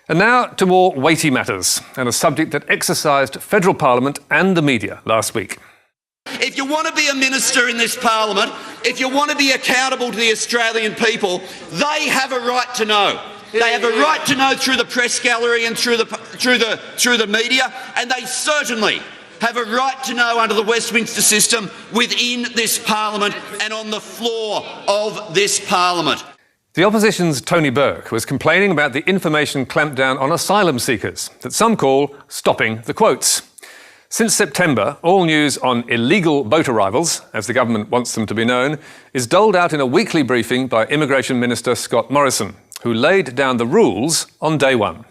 And now to more weighty matters, and a subject that exercised federal parliament and the media last week. If you want to be a minister in this parliament, if you want to be accountable to the Australian people, they have a right to know. They have a right to know through the press gallery and through the media, and they certainly have a right to know under the Westminster system within this parliament and on the floor of this parliament. The opposition's Tony Burke was complaining about the information clampdown on asylum seekers that some call stopping the quotes. Since September, all news on illegal boat arrivals, as the government wants them to be known, is doled out in a weekly briefing by Immigration Minister Scott Morrison, who laid down the rules on day one.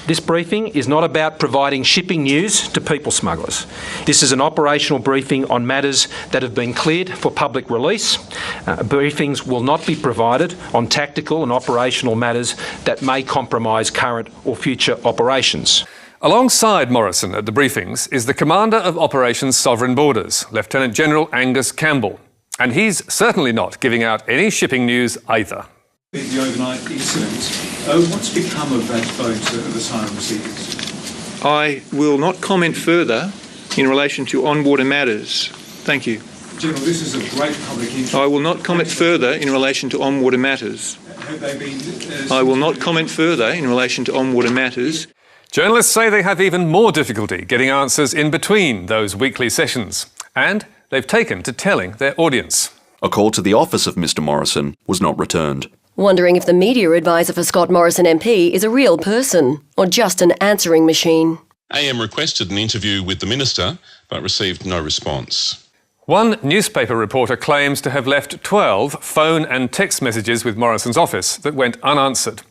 This briefing is not about providing shipping news to people smugglers. This is an operational briefing on matters that have been cleared for public release. Briefings will not be provided on tactical and operational matters that may compromise current or future operations. Alongside Morrison at the briefings is the Commander of Operations Sovereign Borders, Lieutenant General Angus Campbell. And he's certainly not giving out any shipping news either. The overnight incident, what's become of that boat of asylum seekers? I will not comment further in relation to on-water matters. Thank you. General, this is a great public interest. I will not comment further in relation to on-water matters. Have they been... I will not comment further in relation to on-water matters. Journalists say they have even more difficulty getting answers in between those weekly sessions. And they've taken to telling their audience. A call to the office of Mr Morrison was not returned. Wondering if the media advisor for Scott Morrison MP is a real person or just an answering machine. AM requested an interview with the minister but received no response. One newspaper reporter claims to have left 12 phone and text messages with Morrison's office that went unanswered.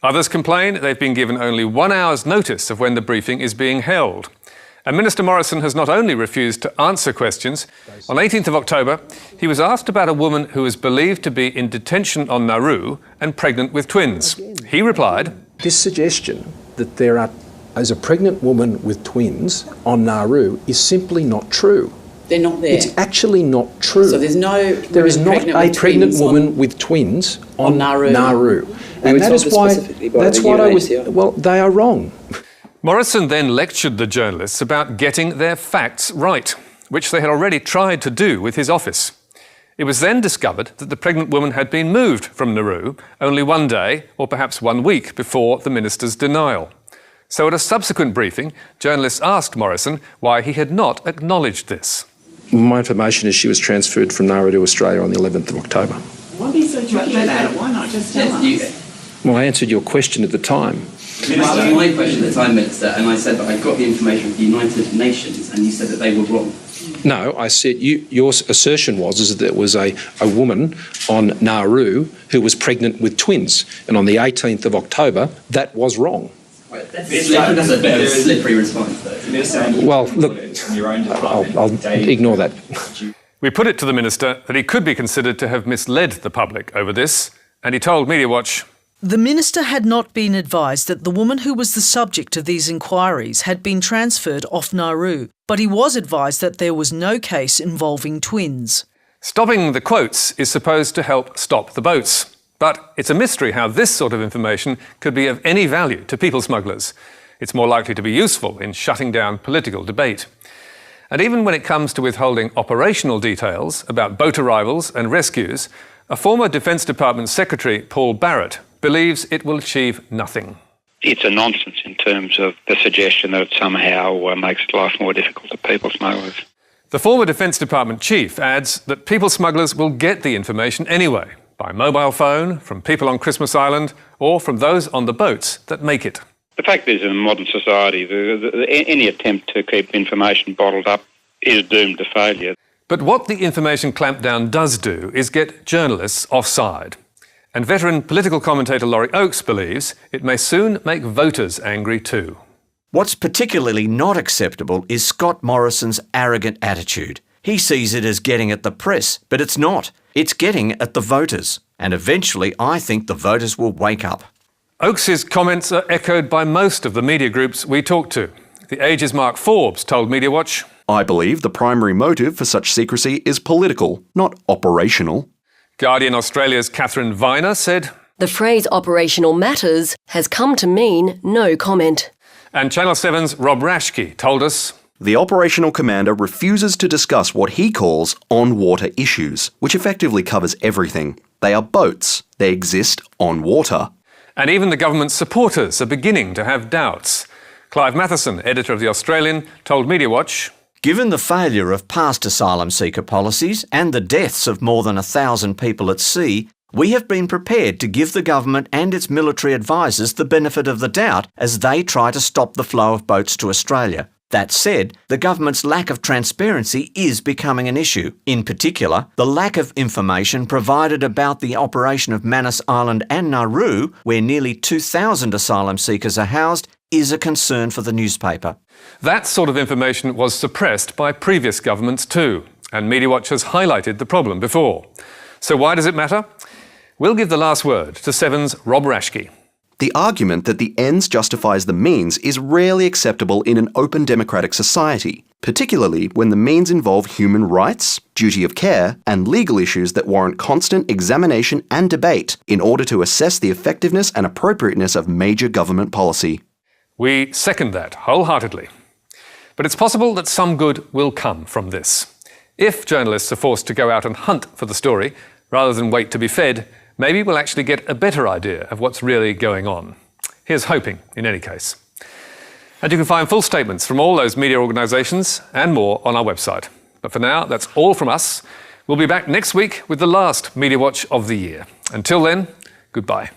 Others complain they've been given only 1 hour's notice of when the briefing is being held. And Minister Morrison has not only refused to answer questions. On 18th of October, he was asked about a woman who was believed to be in detention on Nauru and pregnant with twins. He replied, "This suggestion that there is a pregnant woman with twins on Nauru is simply not true. They're not there. It's actually not true. So there is not a pregnant woman with twins on Nauru. And that is why, that's what I was, well, they are wrong." Morrison then lectured the journalists about getting their facts right, which they had already tried to do with his office. It was then discovered that the pregnant woman had been moved from Nauru only one day, or perhaps 1 week, before the minister's denial. So at a subsequent briefing, journalists asked Morrison why he had not acknowledged this. My information is she was transferred from Nauru to Australia on the 11th of October. Why be so tricky about it? Why not just tell us? Well, I answered your question at the time. Well, that was my question at the time, Minister, and I said that I got the information from the United Nations, and you said that they were wrong. No, I said your assertion was that there was a woman on Nauru who was pregnant with twins, and on the 18th of October, that was wrong. Right, that's a bit of a slippery response, though. Well, look, I'll ignore that. We put it to the minister that he could be considered to have misled the public over this, and he told Media Watch, "The minister had not been advised that the woman who was the subject of these inquiries had been transferred off Nauru, but he was advised that there was no case involving twins." Stopping the quotes is supposed to help stop the boats. But it's a mystery how this sort of information could be of any value to people smugglers. It's more likely to be useful in shutting down political debate. And even when it comes to withholding operational details about boat arrivals and rescues, a former Defence Department Secretary, Paul Barrett, believes it will achieve nothing. It's a nonsense in terms of the suggestion that it somehow makes life more difficult to people smugglers. The former Defence Department chief adds that people smugglers will get the information anyway, by mobile phone, from people on Christmas Island, or from those on the boats that make it. The fact is, in modern society, any attempt to keep information bottled up is doomed to failure. But what the information clampdown does do is get journalists offside. And veteran political commentator Laurie Oakes believes it may soon make voters angry too. What's particularly not acceptable is Scott Morrison's arrogant attitude. He sees it as getting at the press, but it's not. It's getting at the voters. And eventually, I think the voters will wake up. Oakes' comments are echoed by most of the media groups we talked to. The Age's Mark Forbes told Media Watch, "I believe the primary motive for such secrecy is political, not operational." Guardian Australia's Catherine Viner said, The phrase operational matters has come to mean no comment. And Channel 7's Rob Rashke told us the operational commander refuses to discuss what he calls on-water issues, which effectively covers everything. They are boats. They exist on water. And even the government's supporters are beginning to have doubts. Clive Matheson, editor of The Australian, told Media Watch, given the failure of past asylum seeker policies and the deaths of more than 1,000 people at sea, we have been prepared to give the government and its military advisers the benefit of the doubt as they try to stop the flow of boats to Australia. That said, the government's lack of transparency is becoming an issue. In particular, the lack of information provided about the operation of Manus Island and Nauru, where nearly 2,000 asylum seekers are housed, is a concern for the newspaper. That sort of information was suppressed by previous governments too, and Media Watch has highlighted the problem before. So why does it matter? We'll give the last word to Seven's Rob Rashke. The argument that the ends justifies the means is rarely acceptable in an open democratic society, particularly when the means involve human rights, duty of care, and legal issues that warrant constant examination and debate in order to assess the effectiveness and appropriateness of major government policy. We second that wholeheartedly. But it's possible that some good will come from this. If journalists are forced to go out and hunt for the story, rather than wait to be fed, maybe we'll actually get a better idea of what's really going on. Here's hoping, in any case. And you can find full statements from all those media organisations and more on our website. But for now, that's all from us. We'll be back next week with the last Media Watch of the year. Until then, goodbye.